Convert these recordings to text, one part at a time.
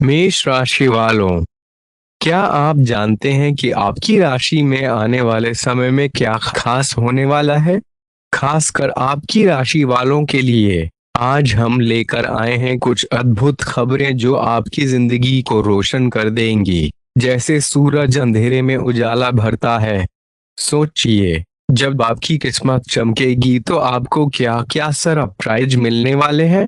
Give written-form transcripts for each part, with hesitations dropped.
मेष राशि वालों, क्या आप जानते हैं कि आपकी राशि में आने वाले समय में क्या खास होने वाला है? खासकर आपकी राशि वालों के लिए आज हम लेकर आए हैं कुछ अद्भुत खबरें जो आपकी जिंदगी को रोशन कर देंगी, जैसे सूरज अंधेरे में उजाला भरता है। सोचिए, जब आपकी किस्मत चमकेगी तो आपको क्या क्या सरप्राइज मिलने वाले हैं।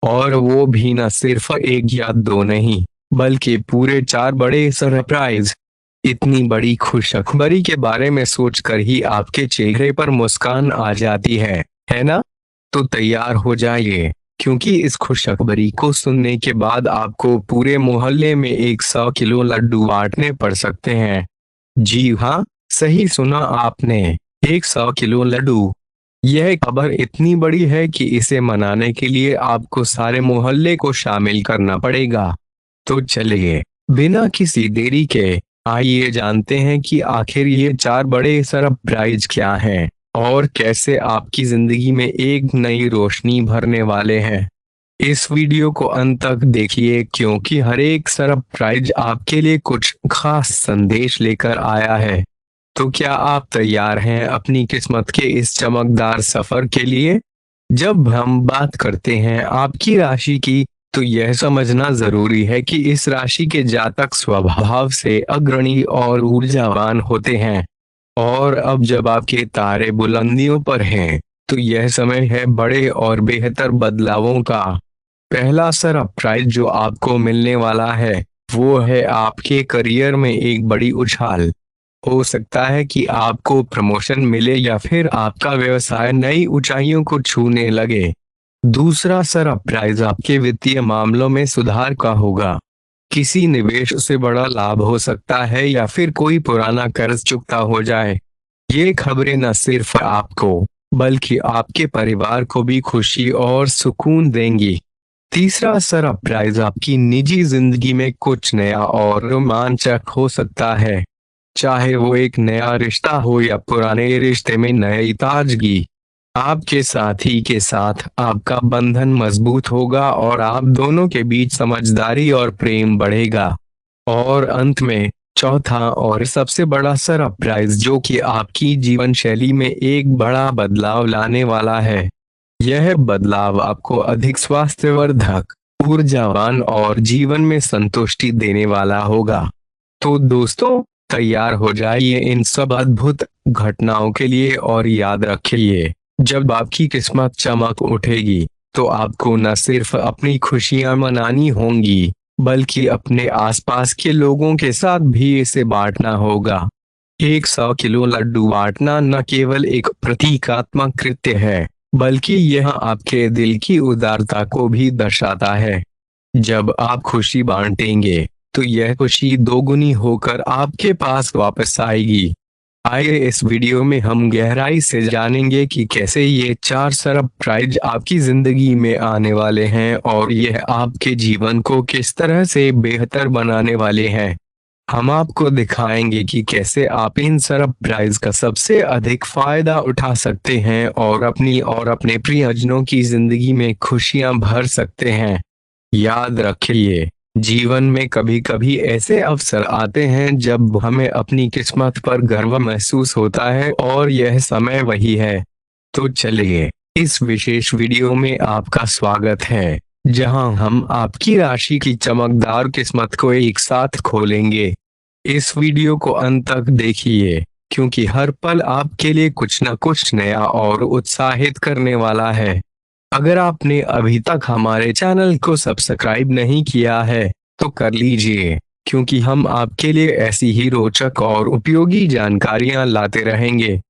और वो भी न सिर्फ एक या दो नहीं, बल्कि पूरे चार बड़े सरप्राइज। इतनी बड़ी खुशखबरी के बारे में सोचकर ही आपके चेहरे पर मुस्कान आ जाती है ना? तो तैयार हो जाइए, क्योंकि इस खुशखबरी को सुनने के बाद आपको पूरे मोहल्ले में 100 किलो लड्डू बांटने पड़ सकते हैं। जी हाँ, सही सुना आपने, 100 किलो लड्डू। यह खबर इतनी बड़ी है कि इसे मनाने के लिए आपको सारे मोहल्ले को शामिल करना पड़ेगा। तो चलिए, बिना किसी देरी के आइए जानते हैं कि आखिर ये चार बड़े सरप्राइज क्या हैं और कैसे आपकी जिंदगी में एक नई रोशनी भरने वाले हैं। इस वीडियो को अंत तक देखिए, क्योंकि हर एक सरप्राइज आपके लिए कुछ खास संदेश लेकर आया है। तो क्या आप तैयार हैं अपनी किस्मत के इस चमकदार सफर के लिए? जब हम बात करते हैं आपकी राशि की, तो यह समझना जरूरी है कि इस राशि के जातक स्वभाव से अग्रणी और ऊर्जावान होते हैं। और अब जब आपके तारे बुलंदियों पर हैं, तो यह समय है बड़े और बेहतर बदलावों का। पहला सरप्राइज जो आपको मिलने वाला है, वो है आपके करियर में एक बड़ी उछाल। हो सकता है कि आपको प्रमोशन मिले या फिर आपका व्यवसाय नई ऊंचाइयों को छूने लगे। दूसरा सरप्राइज आपके वित्तीय मामलों में सुधार का होगा। किसी निवेश से बड़ा लाभ हो सकता है या फिर कोई पुराना कर्ज चुकता हो जाए। ये खबरें न सिर्फ आपको, बल्कि आपके परिवार को भी खुशी और सुकून देंगी। तीसरा सरप्राइज आपकी निजी जिंदगी में कुछ नया और रोमांचक हो सकता है। चाहे वो एक नया रिश्ता हो या पुराने रिश्ते में नई ताजगी, आपके साथी के साथ आपका बंधन मजबूत होगा और आप दोनों के बीच समझदारी और प्रेम बढ़ेगा। और अंत में चौथा और सबसे बड़ा सरप्राइज जो कि आपकी जीवन शैली में एक बड़ा बदलाव लाने वाला है। यह बदलाव आपको अधिक स्वास्थ्यवर्धक, ऊर्जावान और जीवन में संतुष्टि देने वाला होगा। तो दोस्तों, तैयार हो जाइए इन सब अद्भुत घटनाओं के लिए और याद रखिए, जब आपकी किस्मत चमक उठेगी, तो आपको न सिर्फ अपनी खुशियां मनानी होंगी, बल्कि अपने आसपास के लोगों के साथ भी इसे बांटना होगा। 100 किलो लड्डू बांटना न केवल एक प्रतीकात्मक कृत्य है, बल्कि यह आपके दिल की उदारता को भी दर्शाता है। जब आप खुशी बांटेंगे, तो यह खुशी दोगुनी होकर आपके पास वापस आएगी। आइए इस वीडियो में हम गहराई से जानेंगे कि कैसे ये चार सरप्राइज आपकी जिंदगी में आने वाले हैं और यह आपके जीवन को किस तरह से बेहतर बनाने वाले हैं। हम आपको दिखाएंगे कि कैसे आप इन सरप्राइज का सबसे अधिक फायदा उठा सकते हैं और अपनी और अपने प्रियजनों की जिंदगी में खुशियां भर सकते हैं। याद रखिए, जीवन में कभी कभी ऐसे अवसर आते हैं जब हमें अपनी किस्मत पर गर्व महसूस होता है, और यह समय वही है। तो चलिए, इस विशेष वीडियो में आपका स्वागत है, जहां हम आपकी राशि की चमकदार किस्मत को एक साथ खोलेंगे। इस वीडियो को अंत तक देखिए, क्योंकि हर पल आपके लिए कुछ न कुछ नया और उत्साहित करने वाला है। अगर आपने अभी तक हमारे चैनल को सब्सक्राइब नहीं किया है, तो कर लीजिए, क्योंकि हम आपके लिए ऐसी ही रोचक और उपयोगी जानकारियां लाते रहेंगे।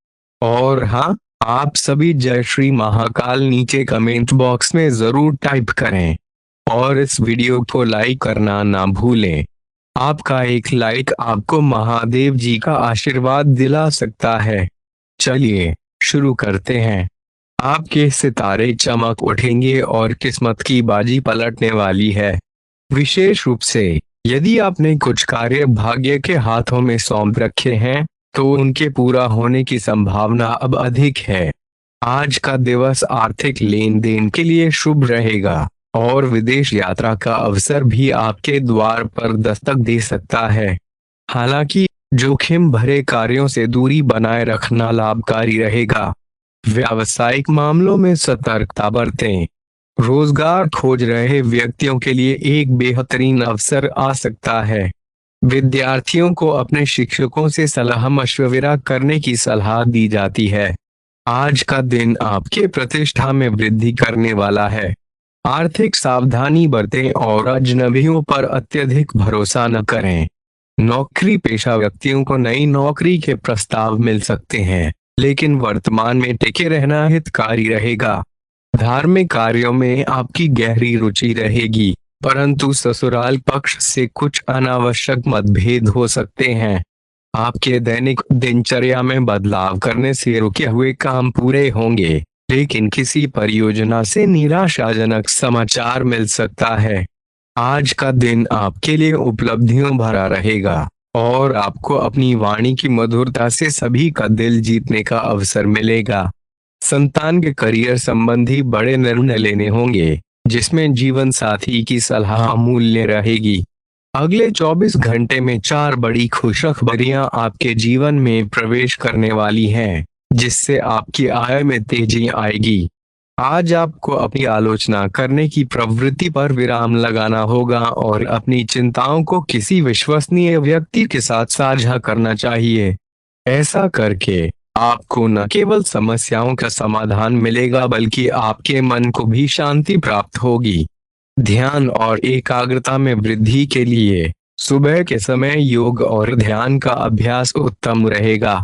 और हाँ, आप सभी जय श्री महाकाल नीचे कमेंट बॉक्स में जरूर टाइप करें और इस वीडियो को लाइक करना ना भूलें। आपका एक लाइक आपको महादेव जी का आशीर्वाद दिला सकता है। चलिए शुरू करते हैं। आपके सितारे चमक उठेंगे और किस्मत की बाजी पलटने वाली है। विशेष रूप से यदि आपने कुछ कार्य भाग्य के हाथों में सौंप रखे हैं, तो उनके पूरा होने की संभावना अब अधिक है। आज का दिवस आर्थिक लेन देन के लिए शुभ रहेगा। और विदेश यात्रा का अवसर भी आपके द्वार पर दस्तक दे सकता है। हालांकि जोखिम भरे कार्यों से दूरी बनाए रखना लाभकारी रहेगा। व्यावसायिक मामलों में सतर्कता बरतें। रोजगार खोज रहे व्यक्तियों के लिए एक बेहतरीन अवसर आ सकता है। विद्यार्थियों को अपने शिक्षकों से सलाह मशविरा करने की सलाह दी जाती है। आज का दिन आपके प्रतिष्ठा में वृद्धि करने वाला है। आर्थिक सावधानी बरतें और अजनबियों पर अत्यधिक भरोसा न करें। नौकरी पेशा व्यक्तियों को नई नौकरी के प्रस्ताव मिल सकते हैं, लेकिन वर्तमान में टिके रहना हितकारी रहेगा। धार्मिक कार्यों में आपकी गहरी रुचि रहेगी, परंतु ससुराल पक्ष से कुछ अनावश्यक मतभेद हो सकते हैं। आपके दैनिक दिनचर्या में बदलाव करने से रुके हुए काम पूरे होंगे, लेकिन किसी परियोजना से निराशाजनक समाचार मिल सकता है। आज का दिन आपके लिए उपलब्धियों भरा रहेगा और आपको अपनी वाणी की मधुरता से सभी का दिल जीतने का अवसर मिलेगा। संतान के करियर संबंधी बड़े निर्णय लेने होंगे, जिसमें जीवन साथी की सलाह अमूल्य रहेगी। अगले 24 घंटे में 4 बड़ी खुशखबरियां आपके जीवन में प्रवेश करने वाली हैं, जिससे आपकी आय में तेजी आएगी। आज आपको अपनी आलोचना करने की प्रवृत्ति पर विराम लगाना होगा और अपनी चिंताओं को किसी विश्वसनीय व्यक्ति के साथ साझा करना चाहिए। ऐसा करके आपको न केवल समस्याओं का समाधान मिलेगा, बल्कि आपके मन को भी शांति प्राप्त होगी। ध्यान और एकाग्रता में वृद्धि के लिए सुबह के समय योग और ध्यान का अभ्यास उत्तम रहेगा।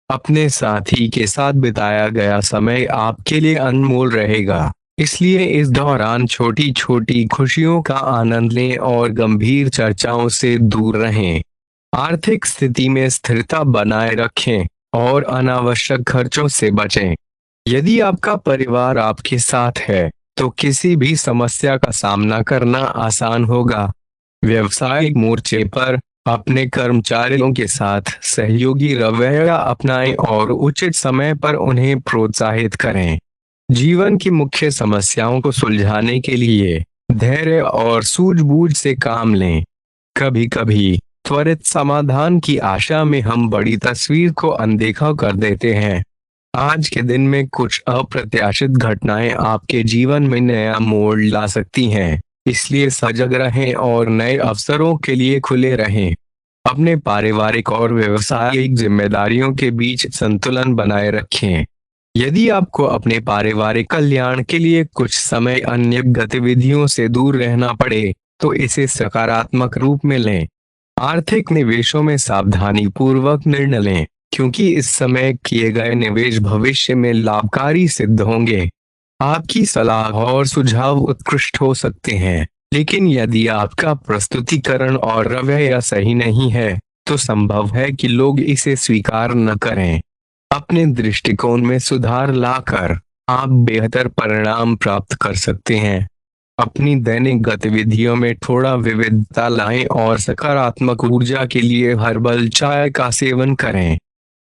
अपने साथी के साथ बिताया गया समय आपके लिए अनमोल रहेगा, इसलिए इस दौरान छोटी छोटी खुशियों का आनंद लें और गंभीर चर्चाओं से दूर रहें। आर्थिक स्थिति में स्थिरता बनाए रखें और अनावश्यक खर्चों से बचें। यदि आपका परिवार आपके साथ है, तो किसी भी समस्या का सामना करना आसान होगा। व्यवसायिक मोर्चे पर अपने कर्मचारियों के साथ सहयोगी रवैया अपनाएं और उचित समय पर उन्हें प्रोत्साहित करें। जीवन की मुख्य समस्याओं को सुलझाने के लिए धैर्य और सूझबूझ से काम लें। कभी कभी त्वरित समाधान की आशा में हम बड़ी तस्वीर को अनदेखा कर देते हैं। आज के दिन में कुछ अप्रत्याशित घटनाएं आपके जीवन में नया मोड़ ला सकती हैं, इसलिए सजग रहें और नए अवसरों के लिए खुले रहें। अपने पारिवारिक और व्यवसायिक जिम्मेदारियों के बीच संतुलन बनाए रखें। यदि आपको अपने पारिवारिक कल्याण के लिए कुछ समय अन्य गतिविधियों से दूर रहना पड़े, तो इसे सकारात्मक रूप में लें। आर्थिक निवेशों में सावधानी पूर्वक निर्णय लें, क्योंकि इस समय किए गए निवेश भविष्य में लाभकारी सिद्ध होंगे। आपकी सलाह और सुझाव उत्कृष्ट हो सकते हैं, लेकिन यदि आपका प्रस्तुतिकरण और रवैया सही नहीं है, तो संभव है कि लोग इसे स्वीकार न करें। अपने दृष्टिकोण में सुधार लाकर आप बेहतर परिणाम प्राप्त कर सकते हैं। अपनी दैनिक गतिविधियों में थोड़ा विविधता लाएं और सकारात्मक ऊर्जा के लिए हर्बल चाय का सेवन करें।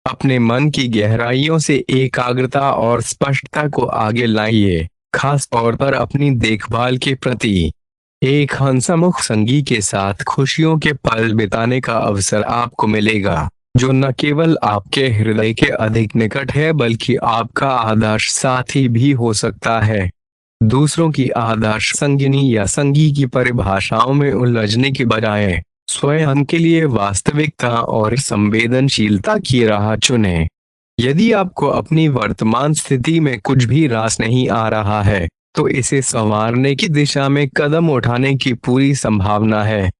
अपने मन की गहराइयों से एकाग्रता और स्पष्टता को आगे लाइए, खास तौर पर अपनी देखभाल के प्रति। एक हंसमुख संगी के साथ खुशियों के पल बिताने का अवसर आपको मिलेगा, जो न केवल आपके हृदय के अधिक निकट है, बल्कि आपका आदर्श साथी भी हो सकता है। दूसरों की आदर्श संगिनी या संगी की परिभाषाओं में उलझने के बजाय स्वयं के लिए वास्तविकता और संवेदनशीलता की राह चुनें। यदि आपको अपनी वर्तमान स्थिति में कुछ भी रास नहीं आ रहा है, तो इसे संवारने की दिशा में कदम उठाने की पूरी संभावना है।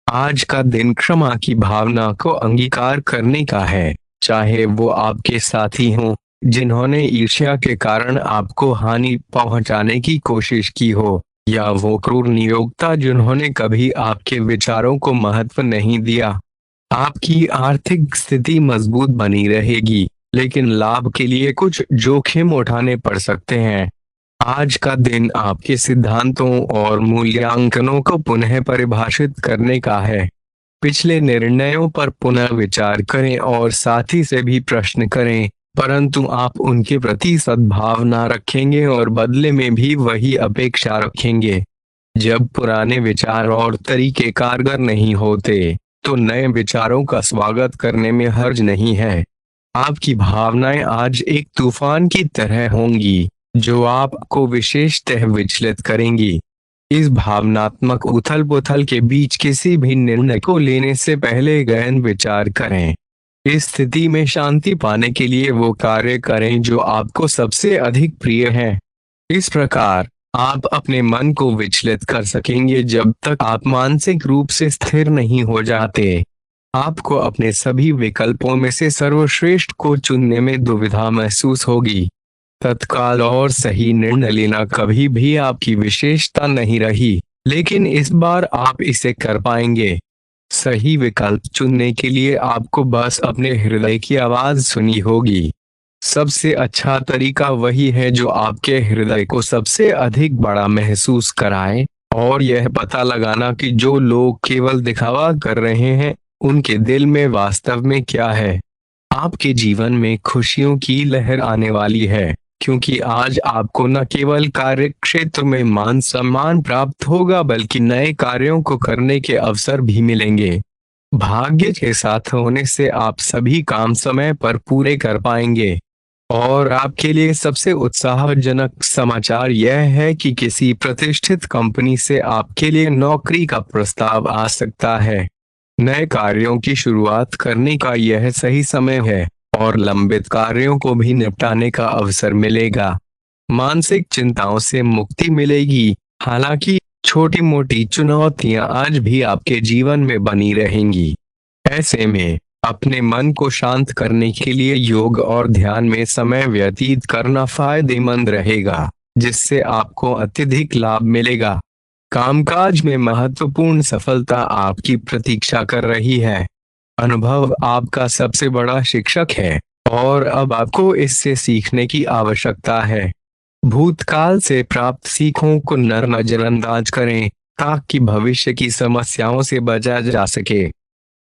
आज का दिन क्षमा की भावना को अंगीकार करने का है, चाहे वो आपके साथी हों जिन्होंने ईर्ष्या के कारण आपको हानि पहुंचाने की कोशिश की हो, या वो क्रूर नियोक्ता जिन्होंने कभी आपके विचारों को महत्व नहीं दिया। आपकी आर्थिक स्थिति मजबूत बनी रहेगी, लेकिन लाभ के लिए कुछ जोखिम उठाने पड़ सकते हैं। आज का दिन आपके सिद्धांतों और मूल्यांकनों को पुनः परिभाषित करने का है। पिछले निर्णयों पर पुनः विचार करें और साथी से भी प्रश्न करें, परंतु आप उनके प्रति सद्भावना रखेंगे और बदले में भी वही अपेक्षा रखेंगे। जब पुराने विचार और तरीके कारगर नहीं होते, तो नए विचारों का स्वागत करने में हर्ज नहीं है। आपकी भावनाएं आज एक तूफान की तरह होंगी, जो आपको विशेषतः विचलित करेंगी। इस भावनात्मक उथल पुथल के बीच किसी भी निर्णय को लेने से पहले गहन विचार करें। इस स्थिति में शांति पाने के लिए वो कार्य करें जो आपको सबसे अधिक प्रिय है। इस प्रकार आप अपने मन को विचलित कर सकेंगे जब तक आप मानसिक रूप से स्थिर नहीं हो जाते। आपको अपने सभी विकल्पों में से सर्वश्रेष्ठ को चुनने में दुविधा महसूस होगी। तत्काल और सही निर्णय लेना कभी भी आपकी विशेषता नहीं रही, लेकिन इस बार आप इसे कर पाएंगे। सही विकल्प चुनने के लिए आपको बस अपने हृदय की आवाज सुनी होगी। सबसे अच्छा तरीका वही है जो आपके हृदय को सबसे अधिक बड़ा महसूस कराए, और यह पता लगाना कि जो लोग केवल दिखावा कर रहे हैं, उनके दिल में वास्तव में क्या है। आपके जीवन में खुशियों की लहर आने वाली है, क्योंकि आज आपको न केवल कार्य क्षेत्र में मान सम्मान प्राप्त होगा, बल्कि नए कार्यों को करने के अवसर भी मिलेंगे। भाग्य के साथ होने से आप सभी काम समय पर पूरे कर पाएंगे। और आपके लिए सबसे उत्साहजनक समाचार यह है कि किसी प्रतिष्ठित कंपनी से आपके लिए नौकरी का प्रस्ताव आ सकता है। नए कार्यों की शुरुआत करने का यह सही समय है, और लंबित कार्यों को भी निपटाने का अवसर मिलेगा। मानसिक चिंताओं से मुक्ति मिलेगी। हालांकि छोटी मोटी चुनौतियां आज भी आपके जीवन में बनी रहेंगी। ऐसे में अपने मन को शांत करने के लिए योग और ध्यान में समय व्यतीत करना फायदेमंद रहेगा, जिससे आपको अत्यधिक लाभ मिलेगा। कामकाज में महत्वपूर्ण सफलता आपकी प्रतीक्षा कर रही है। अनुभव आपका सबसे बड़ा शिक्षक है, और अब आपको इससे सीखने की आवश्यकता है। भूतकाल से प्राप्त सीखों को नजरअंदाज करें, ताकि भविष्य की समस्याओं से बचा जा सके।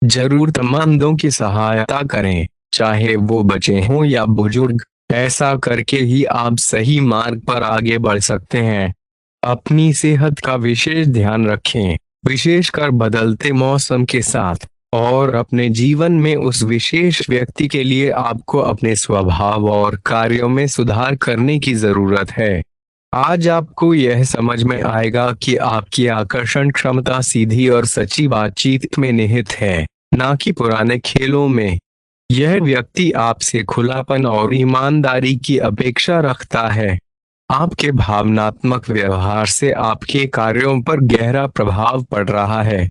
जरूरतमंदों की सहायता करें, चाहे वो बच्चे हों या बुजुर्ग। ऐसा करके ही आप सही मार्ग पर आगे बढ़ सकते हैं। अपनी सेहत का विशेष ध्यान रखें, विशेषकर बदलते मौसम के साथ। और अपने जीवन में उस विशेष व्यक्ति के लिए आपको अपने स्वभाव और कार्यों में सुधार करने की जरूरत है। आज आपको यह समझ में आएगा कि आपकी आकर्षण क्षमता सीधी और सच्ची बातचीत में निहित है, ना कि पुराने खेलों में। यह व्यक्ति आपसे खुलापन और ईमानदारी की अपेक्षा रखता है। आपके भावनात्मक व्यवहार से आपके कार्यों पर गहरा प्रभाव पड़ रहा है।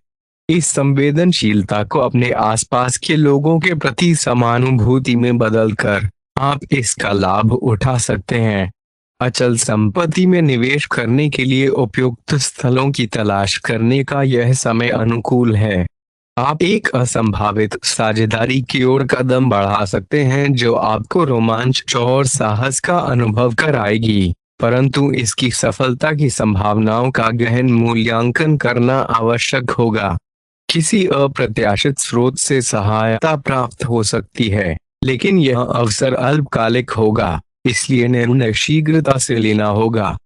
इस संवेदनशीलता को अपने आसपास के लोगों के प्रति समानुभूति में बदलकर आप इसका लाभ उठा सकते हैं। अचल संपत्ति में निवेश करने के लिए उपयुक्त स्थलों की तलाश करने का यह समय अनुकूल है। आप एक असंभावित साझेदारी की ओर कदम बढ़ा सकते हैं, जो आपको रोमांच और साहस का अनुभव कराएगी, परंतु इसकी सफलता की संभावनाओं का गहन मूल्यांकन करना आवश्यक होगा। किसी अप्रत्याशित स्रोत से सहायता प्राप्त हो सकती है, लेकिन यह अवसर अल्पकालिक होगा, इसलिए निर्णय शीघ्रता से लेना होगा।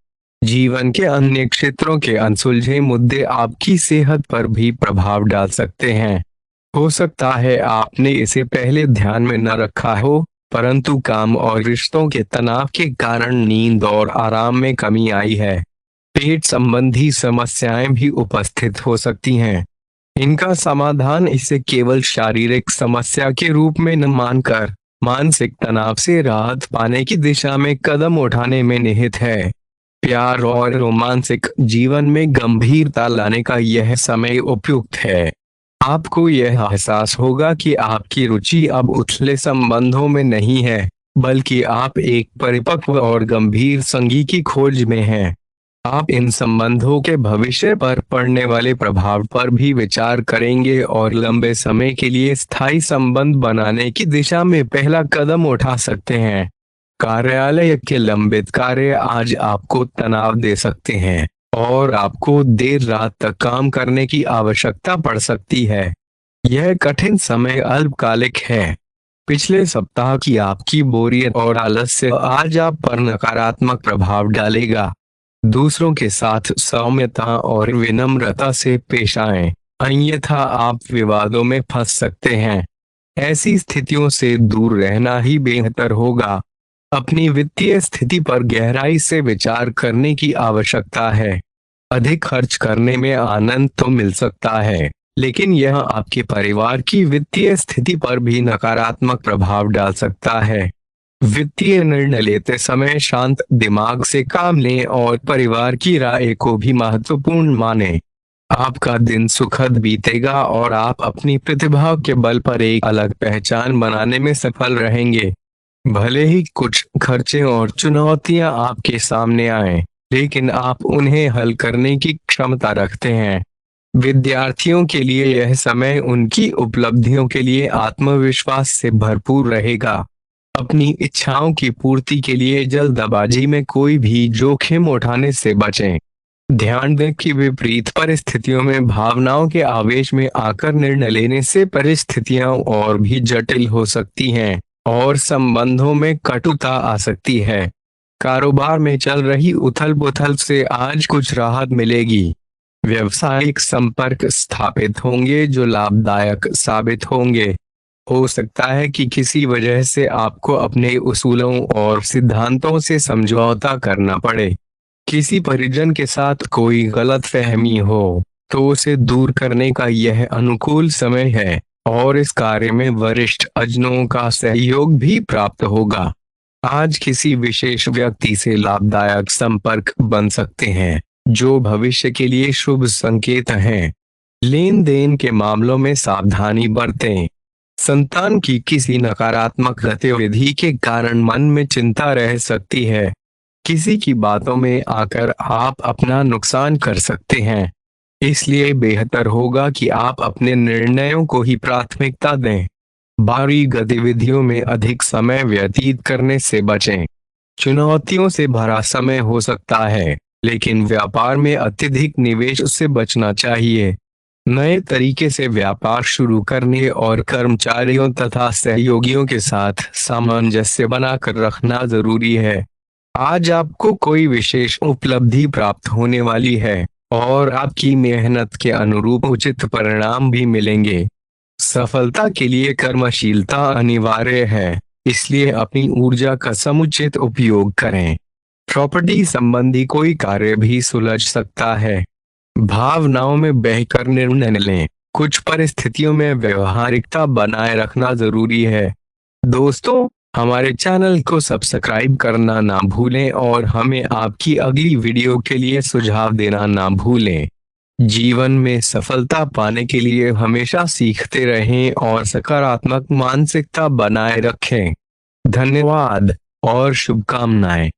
जीवन के अन्य क्षेत्रों के अनसुलझे मुद्दे आपकी सेहत पर भी प्रभाव डाल सकते हैं। हो सकता है आपने इसे पहले ध्यान में न रखा हो, परंतु काम और रिश्तों के तनाव के कारण नींद और आराम में कमी आई है। पेट संबंधी समस्याएं भी उपस्थित हो सकती हैं। इनका समाधान इसे केवल शारीरिक समस्या के रूप में न मानकर मानसिक तनाव से राहत पाने की दिशा में कदम उठाने में निहित है। प्यार और रोमांसिक जीवन में गंभीरता लाने का यह समय उपयुक्त है। आपको यह एहसास होगा कि आपकी रुचि अब उथले संबंधों में नहीं है, बल्कि आप एक परिपक्व और गंभीर संगी की खोज में हैं। आप इन संबंधों के भविष्य पर पड़ने वाले प्रभाव पर भी विचार करेंगे और लंबे समय के लिए स्थायी संबंध बनाने की दिशा में पहला कदम उठा सकते हैं। कार्यालय के लंबित कार्य आज आपको तनाव दे सकते हैं, और आपको देर रात तक काम करने की आवश्यकता पड़ सकती है। यह कठिन समय अल्पकालिक है। पिछले सप्ताह की आपकी बोरियत और आलस्य आज आप पर नकारात्मक प्रभाव डालेगा। दूसरों के साथ सौम्यता और विनम्रता से पेश आएं, अन्यथा आप विवादों में फंस सकते हैं। ऐसी स्थितियों से दूर रहना ही बेहतर होगा। अपनी वित्तीय स्थिति पर गहराई से विचार करने की आवश्यकता है। अधिक खर्च करने में आनंद तो मिल सकता है, लेकिन यह आपके परिवार की वित्तीय स्थिति पर भी नकारात्मक प्रभाव डाल सकता है। वित्तीय निर्णय लेते समय शांत दिमाग से काम लें और परिवार की राय को भी महत्वपूर्ण मानें। आपका दिन सुखद बीतेगा और आप अपनी प्रतिभा के बल पर एक अलग पहचान बनाने में सफल रहेंगे। भले ही कुछ खर्चे और चुनौतियां आपके सामने आएं, लेकिन आप उन्हें हल करने की क्षमता रखते हैं। विद्यार्थियों के लिए यह समय उनकी उपलब्धियों के लिए आत्मविश्वास से भरपूर रहेगा। अपनी इच्छाओं की पूर्ति के लिए जल्दबाजी में कोई भी जोखिम उठाने से बचें। ध्यान दें कि विपरीत परिस्थितियों में भावनाओं के आवेश में आकर निर्णय लेने से परिस्थितियां और भी जटिल हो सकती हैं और संबंधों में कटुता आ सकती है। कारोबार में चल रही उथल-पुथल से आज कुछ राहत मिलेगी। व्यावसायिक संपर्क स्थापित होंगे जो लाभदायक साबित होंगे। हो सकता है कि किसी वजह से आपको अपने उसूलों और सिद्धांतों से समझौता करना पड़े। किसी परिजन के साथ कोई गलतफहमी हो तो उसे दूर करने का यह अनुकूल समय है और इस कार्य में वरिष्ठ अजनों का सहयोग भी प्राप्त होगा। आज किसी विशेष व्यक्ति से लाभदायक संपर्क बन सकते हैं जो भविष्य के लिए शुभ संकेत हैं। लेन देन के मामलों में सावधानी बरतें। संतान की किसी नकारात्मक गतिविधि के कारण मन में चिंता रह सकती है। किसी की बातों में आकर आप अपना नुकसान कर सकते हैं, इसलिए बेहतर होगा कि आप अपने निर्णयों को ही प्राथमिकता दें। बाहरी गतिविधियों में अधिक समय व्यतीत करने से बचें। चुनौतियों से भरा समय हो सकता है, लेकिन व्यापार में अत्यधिक निवेश से बचना चाहिए। नए तरीके से व्यापार शुरू करने और कर्मचारियों तथा सहयोगियों के साथ सामंजस्य बनाकर रखना जरूरी है। आज आपको कोई विशेष उपलब्धि प्राप्त होने वाली है और आपकी मेहनत के अनुरूप उचित परिणाम भी मिलेंगे। सफलता के लिए कर्मशीलता अनिवार्य है, इसलिए अपनी ऊर्जा का समुचित उपयोग करें। प्रॉपर्टी संबंधी कोई कार्य भी सुलझ सकता है। भावनाओं में बहकर निर्णय लें। कुछ परिस्थितियों में व्यवहारिकता बनाए रखना जरूरी है। दोस्तों, हमारे चैनल को सब्सक्राइब करना ना भूलें और हमें आपकी अगली वीडियो के लिए सुझाव देना ना भूलें। जीवन में सफलता पाने के लिए हमेशा सीखते रहें और सकारात्मक मानसिकता बनाए रखें। धन्यवाद और शुभकामनाएं।